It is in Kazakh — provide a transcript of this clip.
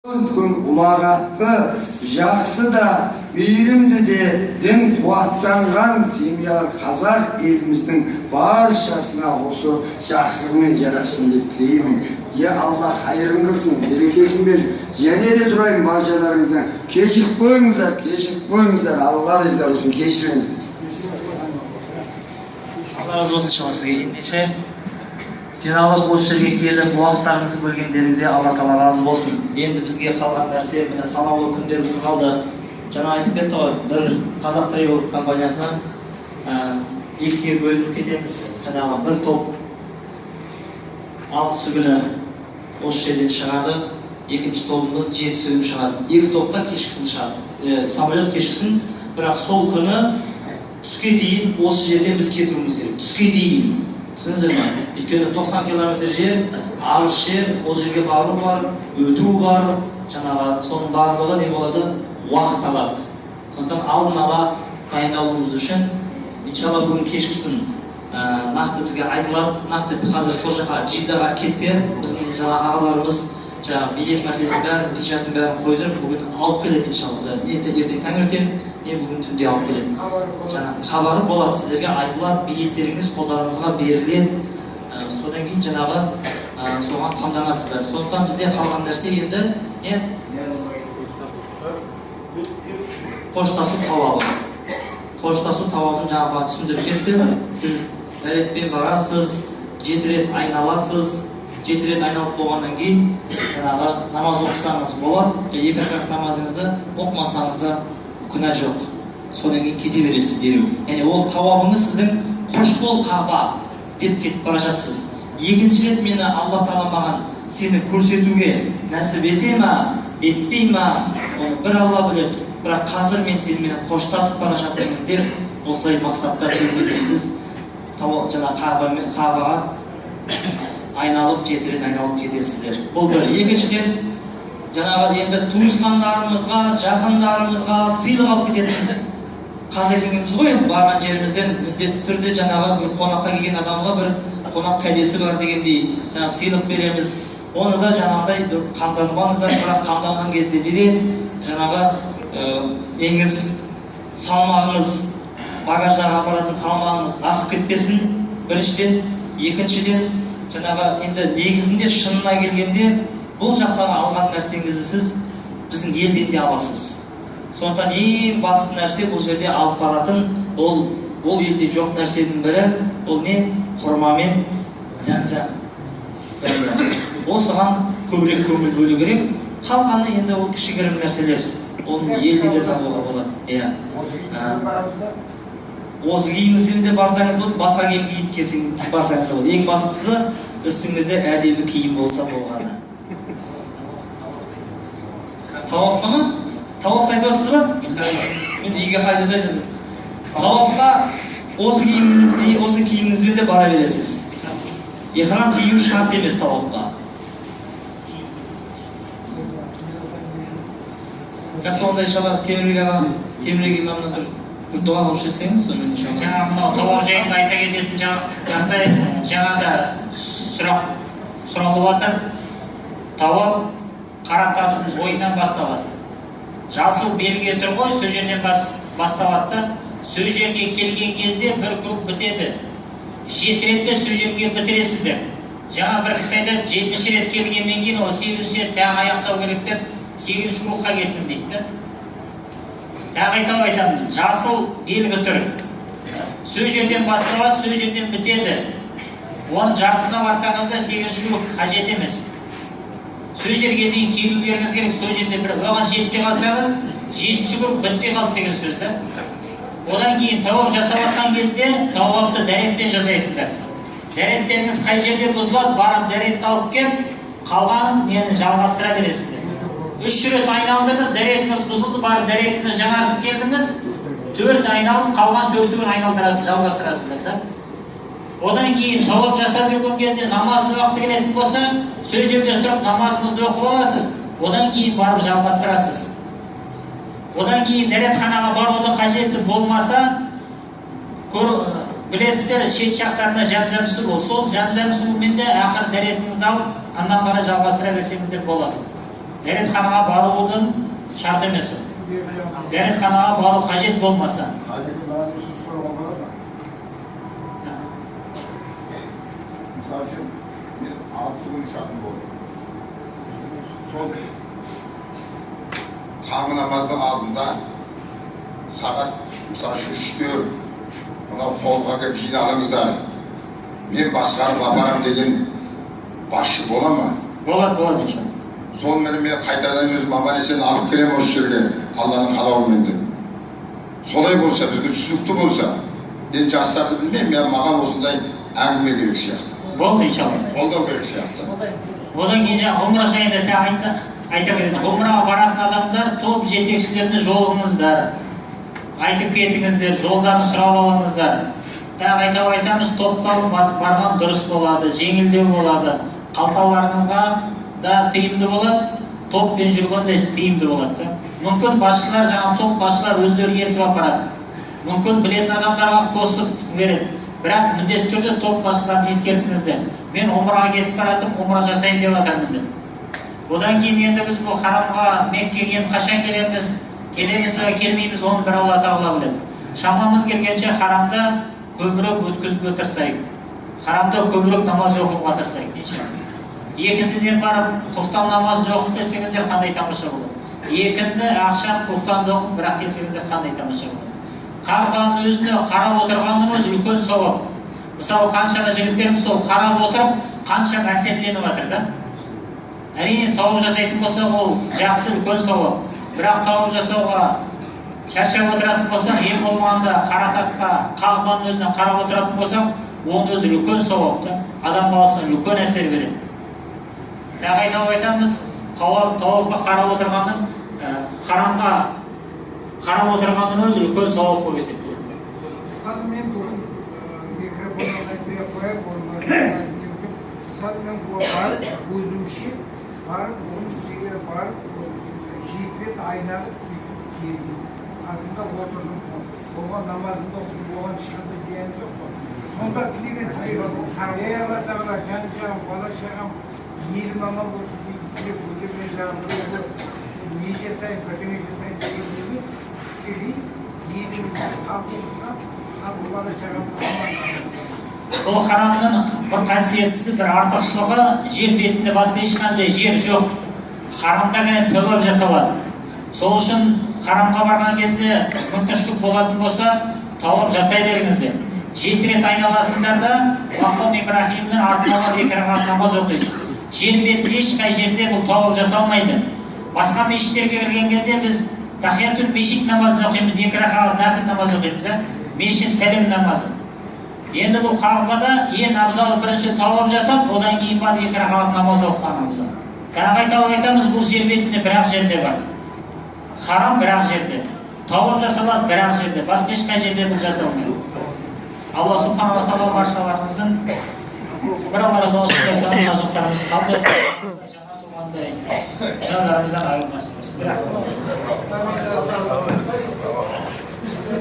Күн ұлағатты, жақсы да, мейірімді де, дін қуаттанған семьялар қазақ еліміздің баршасына осы жақсылығымен жарасын деп тілеймін. Алла қайырын қылсын, берекесін берсін. Және де тұрайын баршаларыңыздан. Кешіріп қойыңыздар, Алла риза болсын, кешіріңіздер. Алла разы болсын иншалла сізге. Ендеше жиналып осы жерге келіп уақыттарыңызды бөлгендеріңізге Алла Тағала разы болсын. Енді бізге қалған нәрсе міне санаулы күндеріміз қалды. Жаңа айтып кетті ғой, бір Қазақ Трэвел компаниясынан екіге бөлініп кетеміз. Жаңағы бір топ 6 күні осы жерден шығады, екінші тобымыз 7 күні шығады. Екі топта кешкісін шығады. Самолет кешкісін, бірақ сол күні түске дейін осы жерден біз кетуіміз керек. Түске дейін. Түсініңіздер ме? Өйткені 90 километр жер, алыс жер, ол жерге бару бар, өту бар, жаңағы соның барлығы не болады? Уақыт алады. Сондықтан алдын ала дайындалуымыз үшін, иншалла бүгін кешкісін нақты бізге айтылады, нақты қазір сол жаққа Жиддаға кеткен біздің жаңағы ағаларымыз жаңағы билет мәселесін бәрін, печатын бәрін қойдырып, бүгін алып келеді иншалла. Ертең таңертең, не бүгін түнде алып келеді. Жаңағы хабары болады, сіздерге айтылады, билеттеріңіз қолдарыңызға беріледі. Содан кейін жаңағы соған қамданасыздар. Сондықтан бізде қалған нәрсе енді не? Қоштасу тауабы. Қоштасу тауабын жаңағы түсіндіріп кетті. Сіз дәретпен барасыз, 7 рет айналасыз. 7 рет айналып болғаннан кейін жаңағы намаз оқысаңыз болады. 2 ракат намазыңызды оқымасаңыз да күнә жоқ. Содан кейін кете бересіз дереу. Яғни ол тауабыңыз сіздің қош бол Каба деп кетіп бара жатсыз. Екінші рет мені Алла Тағала маған сені көрсетуге нәсіп ете ма, етпей ма, оны бір Алла біледі. Бірақ қазір мен сенімен қоштасып бара жатырмын деп осылай мақсатта сіз Кабаға айналып, 7 рет айналып кетесіздер. Бұл бір. Екіншіден, жаңағы енді туысқандарымызға, жақындарымызға сыйлық алып кететіндер. Қазекеңіміз ғой, енді барған жерімізден міндетті түрде жаңағы бір қонаққа келген адамға бір қонақ кәдесі бар дегендей сыйлық береміз. Оны да жаңағыдай қамданбаңыздар, бірақ қамданған кезде де жаңағы неңіз, салмағыңыз, багаждарға апаратын салмағыңыз асып кетпесін. Біріншіден, екіншіден, жаңағы енді негізінде шынына келгенде бұл жақтан алған нәрсеңізді сіз біздің елден де аласыз. Сондықтан ең басты нәрсе бұл жерде алып баратын ол елде жоқ нәрсенің бірі, ол не? Құрма мен зәмзәм. Осыған көбірек көңіл бөлу керек. Қалғаны енді ол кішігірім нәрселер. Оны елде де табуға болады. Осы киіміңізбен де барсаңыз болады, басқа киім киіп барсаңыз болады. Ең бастысы үстіңізде әдемі киім болса болғаны. Тауапқа ма? Тауапқа айтып жатсыз ба? Мен үйге қайтадан тауапқа осы киіміңізбен де бара бересіз. Ихрам кию шарт емес тауапқа. Жақсы, онда иншалла Темірбек имамнан бір дұға қылып жіберсеңіз, сонымен иншалла. Жаңағы мынау тауап жайында айта кететін жағдай жаңада сұралып жатыр. Тауап қара тастың бойынан басталады. Жасыл белгі тұр ғой, сол жерден басталады. Сол жерге келген кезде бір круг бітеді. 7 ретте сол жерге бітіресіздер. Жаңа бір кісі айтады, 7-ші рет келгеннен кейін ол 8-ші рет тағы аяқтау керек деп 8-ші кругқа кеттім дейді. Тағы айтамыз, жасыл белгі тұр. Сол жерден басталады, сол жерден бітеді. Оның жартысына барсаңыз да 8-ші круг қажет емес. Сол жерге дейін келулеріңіз керек, сол жерде бір оған жетпей қалсаңыз, 7-ші круг бітпей қалды деген сөзді. Одан кейін тауап жасап жатқан кезде тауапты дәретпен жасайсыздар. Дәреттеріңіз қай жерде бұзылады, барып дәретті алып кеп, қалған нені жалғастыра бересіздер. 3 рет айналдыңыз, дәретіңіз бұзылды, барып дәретті жаңартып келдіңіз, 4 айналып, қалған 4-ін айналдырасыз, жалғастырасыздар. Одан кейін тауап жасап жүрген кезде намаздың уақыты келетін болса, сол жерде тұрып намазыңызды оқып аласыз. Одан кейін барып жалғастырасыз. Одан кейін дәретханаға барудың қажеті болмаса, білесіздер, шет жақтарында зәмзәм су бол. Сол зәмзәм суымен де ақыр дәретіңізді алып, андан бара жалғастыра берсеңіздер болады. дәретханаға барудың шарт емес. Дәретханаға бару қажет болмаса. Misal üçün, bir 6 gün şartım oldu. Sol tağ namazının aldığında saat misal üçün 3'tü, ona kolға kep jинalыңыздар. Men басқарып апарам деген басшы бола ма? Болады иншалла. Сол мен қайтадан өзім аман-есен алып келем осы жерге, Алланың қалауымен деп. Солай болса, бізге түсінікті болса, енді жастарды білмеймін, мен маған осындай әңгіме керек сияқты. Болды иншалла. Қолдау керек сияқты. Одан кейін жаңа ғұмра жайында айта береді. Ғұмраға баратын адамдар топ жетекшілеріне жолыңыздар. Айтып кетіңіздер, жолдарын сұрап алыңыздар. Тағы айтамыз, топталып барған дұрыс болады, жеңілдеу болады. Қалталарыңызға да тиімді болады, топпен жүргенде тиімді болады. Мүмкін басшылар, жаңа топ басшылар өздері ертіп апарады. Мүмкін білетін адамдарға қосып береді. Бірақ міндетті түрде топ басшыларын ескертіңіздер. Мен омраға кетіп баратым, омра жасайын деп жатырмын деп. Одан кейін енді біз бұл харамға, Меккеге қашан келеміз бе, келмейміз, оны бір Алла тағала біледі. Шамамыз келгенше харамда көбірек өткізуге тырысайық. Харамда көбірек намаз оқуға тырысайық. Екіндіден барып, құфтан намазын оқып келсеңіздер қандай тамаша болады. Екінді ақшам құфтанды оқып, бірақ келсеңіздер қандай тамаша болады. Қағбаның өзіне қарап отырғанның өзі үлкен сауап. Мысалы, қаншама жігіттеріміз сол қарап отырып, қанша әсерленіп жатыр да. Әрине, тауып жасайтын болса, ол жақсы үлкен сауап. Бірақ тауып жасауға шаршап отыратын болсақ, ең болмағанда қара тасқа, Қағбаның өзіне қарап отыратын болсақ, оның өзі үлкен сауап та. Адам баласына үлкен әсер береді. Тағы айтамыз, тауыпқа қарап отырғанның, харамға қарап отырғанның өзі үлкен сауап болып есептеледі. Мысалы мен бүгін микрофоннан айтпай қояйын, мысалы мен барып, өзімше барып, оның жерге барып, жеті рет айналып келдім. Қасында отырдым, оған намазымды оқып, оған ешқандай зияны жоқ қой. Сонда тілеген ей Алла тағала жан-жағым, бала-шағам елім аман болсын деп өтемен жағын не жасайын, бірдеңе жасайын деген емес. Еліміздің халқымызға, халқы бала-шағамыз аман. Бұл харамның бір қасиеттісі, бір артықшылығы, жер бетінде басқа ешқандай жер жоқ. Харамда ғана тәуап жасалады. Сол үшін харамға барған кезде мүмкіншілік болатын болса, тауап жасай беріңіздер. 7 рет айналасыңдар да Мақам Ибрахимнің артына 2 рағат намаз оқисыз. Жер бетінде ешқай жерде бұл тауап жасалмайды. Басқа мешіттерге кірген кезде біз тахиятул мешіт намазын оқимыз, 2 рағат нафил намаз оқимыз, мешіт сәлем намазы. Енді бұл Қағбада ең абзалы бірінші тауап жасап, одан кейін барып 2 рағат намаз оқыған абзал. Тағы айтамыз, бұл жер бетінде бір-ақ жерде бар. Харам бір-ақ жерде. Тауап жасалады бір-ақ жерде. Басқа ешқай жерде бұл жасалмайды. Алла субханала тағала баршаларымыздың бір Алла разылығы жасаған қажылықтарымыз қалды. Жаңа туғандай жандарымыздан айырылмасын.